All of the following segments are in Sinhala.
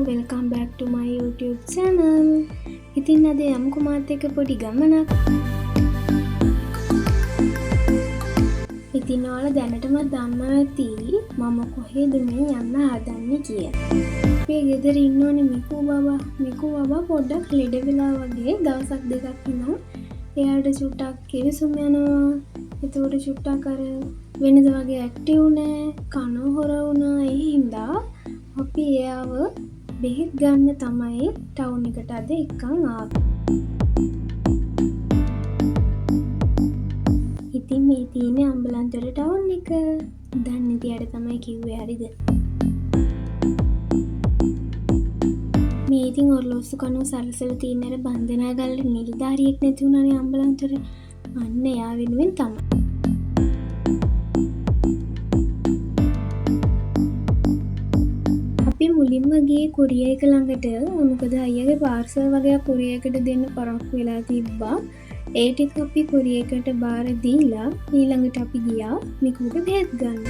welcome back to my YouTube channel. ඉතින් අද යමුකෝ මාත් එක්ක පොඩි ගමනක්. ඉතින් ඔයාලා දැනටම දන්නවා ඇති මම කොහෙද මේ යන්න හදන්නේ කියලා. අපේ ගෙදර ඉන්නෝනේ මිකු බබා පොඩ්ඩක් ලෙඩ වෙලා වගේ දවසක් දෙකක් ඉන්නවා. එයාට චුට්ටක් කිවිසුම් යනවා. ඒතකොට චුට්ටක් අර වෙනද වගේ ඇක්ටිව් නෑ, කන හොර වුණා. ඒ හින්දා අපි එයාව බෙහෙත් ගන්න තමයි ටවුන් එකට අද එක්කන් ආවේ. ඉතින් මේ තියෙන්නේ අම්බලන්තොට ටවුන් එක. දන්නේ නැතියට තමයි කිව්වේ, හරිද? මේ ඉතින් ඔර්ලෝසු කණු සරසල තියෙන අර බන්ධනා ගල්ල නිලධාරියෙක් නැති වුණානේ අම්බලන්තොට. අන්න එයා වෙනුවෙන් තමයි. මුලින්ම ගියේ කුරිය එක ළඟට. මොකද අයියාගේ පාර්සල් වගේ කුරිය එකට දෙන්න පරක්කු වෙලා තිබ්බා. ඒ ටික අපි කුරිය එකට බාර දීලා ඊළඟට අපි ගියා මිකුට බෙහෙත් ගන්න.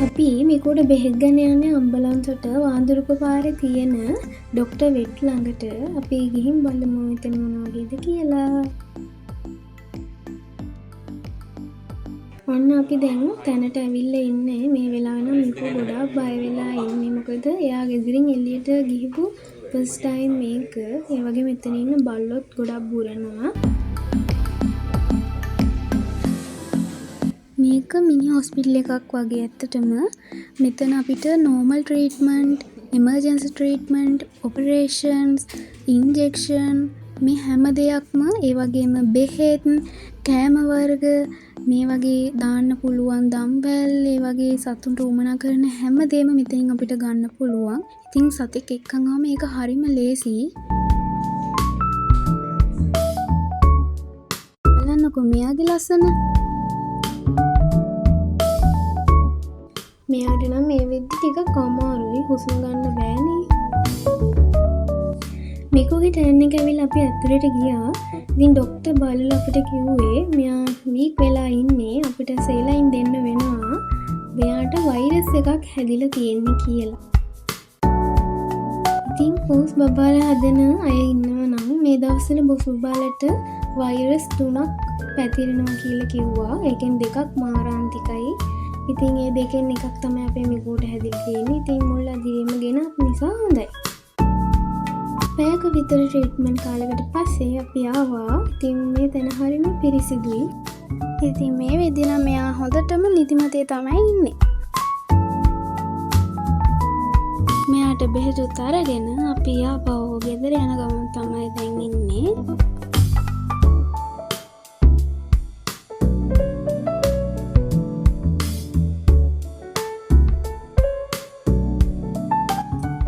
අපි මිකුට බෙහෙත් ගන්න යන්නේ අම්බලන්තොට වාඳුරුප පාරේ තියෙන ડોක්ටර් වෙට් ළඟට. අපි ගිහින් බලමු එතන මොන වගේද කියලා. ඔන්න අපි දැන් තැනට ඇවිල්ලා ඉන්නේ. මේ වෙලාවේ නම් මිකු ගොඩාක් බය වෙලා ඉන්නේ. මොකද එයා ගෙදරින් එළියට ගිහපු ෆස්ට් ටයිම් මේක. ඒ වගේ මෙතන ඉන්න බල්ලොත් ගොඩක් බුරනවා. මේක මිනි හොස්පිටල් එකක් වගේ. ඇත්තටම මෙතන අපිට normal treatment, emergency treatment, operations, injection මේ හැම දෙයක්ම, ඒ වගේම බෙහෙත්, කෑම වර්ග, මේ වගේ දාන්න පුළුවන් දම්බැල්, ඒ වගේ සතුන්ට උමනා කරන හැම දෙයක්ම මෙතනින් අපිට ගන්න පුළුවන්. ඉතින් සතෙක් එක්කන් ආවම ඒක හරිම ලේසි. බලන්නකෝ මෙයාගේ ලස්සන. මෙයාට නම් මේ වෙද්දි ටිකක් අමාරුයි, හුස්ම ගන්න බෑනේ. මිකුගේ ටර්න් එක ඇවිල්ලා අපි ඇතුළට ගියා. ඉතින් ડોක්ටර් බලලා අපිට කිව්වේ මෙයා වීක් වෙලා ඉන්නේ, අපිට සේලයින් දෙන්න වෙනවා. මෙයාට වෛරස් එකක් හැදිලා තියෙන්නේ කියලා. ඉතින් පොස් බබාලා හදන අය ඉන්නවා නම් මේ දවස්වල පොස් බබාලට වෛරස් 3ක් පැතිරෙනවා කියලා කිව්වා. ඒකෙන් දෙකක් මාරාන්තිකයි. ඉතින් ඒ දෙකෙන් එකක් තමයි අපේ මිකුට හැදිලා තියෙන්නේ. ඉතින් මුල් අදිරීම ගෙනත් නිසා හොඳයි. පැයක විතර ට්‍රීට්මන්ට් කාලෙකට පස්සේ අපි ආවා. ඉතින් මේ තැන හරිම පිරිසිදුයි. ඉතින් මේ වෙද්දි නම් මෙයා හොඳටම නිදිමතේ තමයි ඉන්නේ. මෙයාට බෙහෙතුත් අරගෙන අපි ආපහු ගෙදර යන ගමන් තමයි දැන් ඉන්නේ.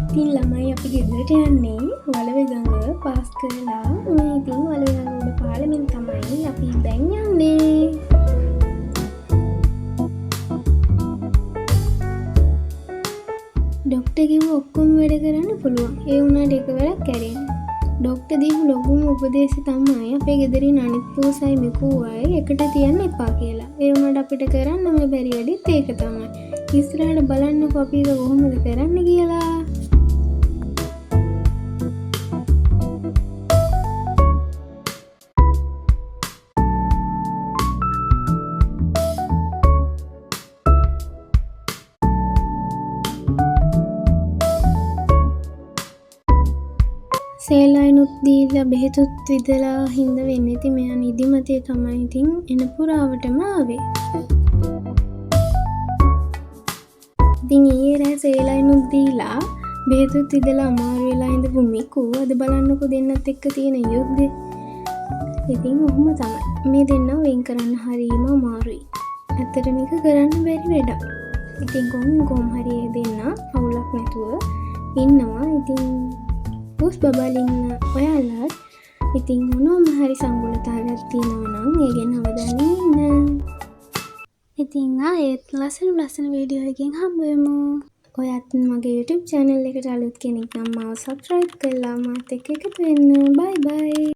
ඉතින් ළමයි අපි ගෙදරට යන්නේ වලවෙගඟ පාස් කරලා. මේ ඉතින් වලවෙගඟ උඩ පාලමින් තමයි අපි දැන් යන්නේ. ડોක්ටර් කිව්ව ඔක්කොම වැඩ කරන්න පුළුවන්. ඒ වුණාට එකවරක් කැරෙන්න. ડોක්ටර් දීපු ලොකුම උපදේශය තමයි අපේ ගෙදරින් අනිත් පූසයි මිකුවයි එකට තියන්න එපා කියලා. ඒ වුණාට අපිට කරන්නම බැරි වැඩිත් ඒක තමයි. ඉස්සරහට බලන්නකෝ අපි ඒක කොහොමද කරන්න කියලා. සේලයිනුත් දීලා බෙහෙතුත් විදලා හින්ද වෙන්නේ. ඉතින් මෙයා නිදිමතේ තමයි ඉතින් එන පුරාවටම ආවේ. ඉතින් ඊයේ රෑ සේලයිනුත් දීලා බෙහෙතුත් විදලා අමාරු වෙලා ඉඳපු මිකු අද බලන්නකෝ දෙන්නත් එක්ක තියෙන යුද්ධේ. ඉතින් ඔහොම තමයි. මේ දෙන්නව වෙන් කරන්න හරිම අමාරුයි. ඇත්තට මේක කරන්න බැරි වැඩක්. ඉතින් කොහොම හරි දෙන්න අවුලක් නැතුව ඉන්නවා. ඉතින් පොස් බබාලින්න ඔයාලත් ඉතින් මොනවම හරි සම්බුලතාවයක් තියෙනවා නම් ඒ ගැන අවධානයෙන් ඉන්න. ඉතින් ආයෙත් ලස්සන වීඩියෝ එකකින් හම්බ වෙමු. ඔයත් මගේ YouTube channel එකට අලුත් කෙනෙක් නම් මාව subscribe කරලා මාත් එක්ක එකතු වෙන්න. bye bye.